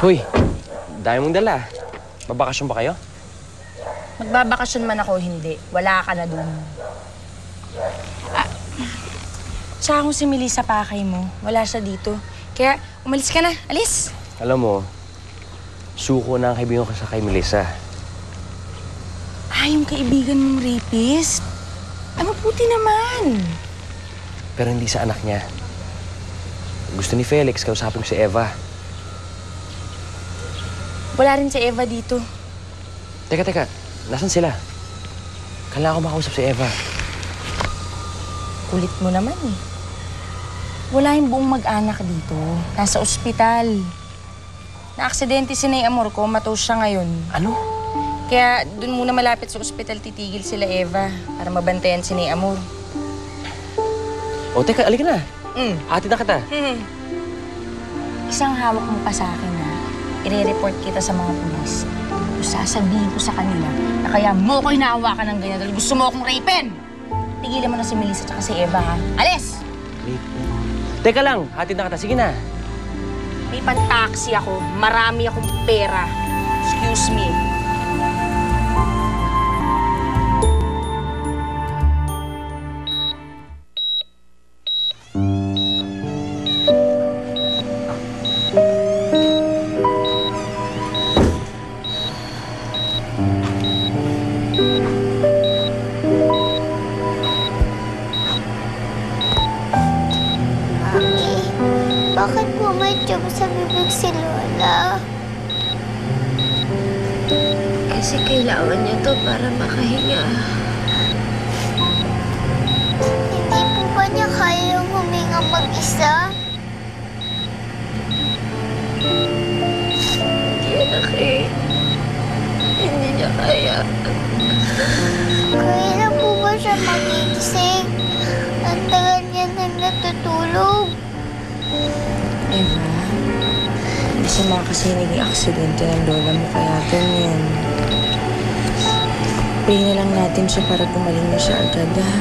Hoy, dami mong dala. Babakasyon ba kayo? Magbabakasyon man ako, hindi. Wala ka na dun. Tsaka kung si Melissa pakay mo, wala siya dito. Kaya umalis ka na. Alis! Alam mo, suko na ang kaibigan ko sa kay Melissa. Yung kaibigan mong rapist? Ay, mabuti naman. Pero hindi sa anak niya. Gusto ni Felix, kausapin ko si Eva. Wala rin si Eva dito. Teka. Nasaan sila? Kailangan ko makausap si Eva. Kulit mo naman eh. Wala yung buong mag-anak dito. Nasa ospital. Na-aksidente si Nay Amor ko, matos siya ngayon. Ano? Kaya dun muna malapit sa ospital titigil sila Eva para mabantayan si Nay Amor. O teka, alika na. Hatid na kita. Isang hawak mo pa sa akin ha. I-report kita sa mga pulis. Sasabihin ko sa kanila na kaya mo ko inaawakan ng ganyan dahil gusto mo akong rapin. Tigilan mo na si Melissa at si Eva ha. Alis! Teka lang, hatid na kita. Sige na. May pan-taxi ako. Marami akong pera. Excuse me. Bakit po may tiyog sa bibig si Lola? Kasi kailangan niya to para makahinga. Hindi po ba niya kayang huminga mag-isa? Hindi, anak eh. Hindi niya kaya. Kaya po ba siya magigising? Ang tagal niya nang natutulog. Eva, masama kasi naging aksidente ng lola mo kaya ganyan. Pray na lang natin siya para gumaling na siya agad ha.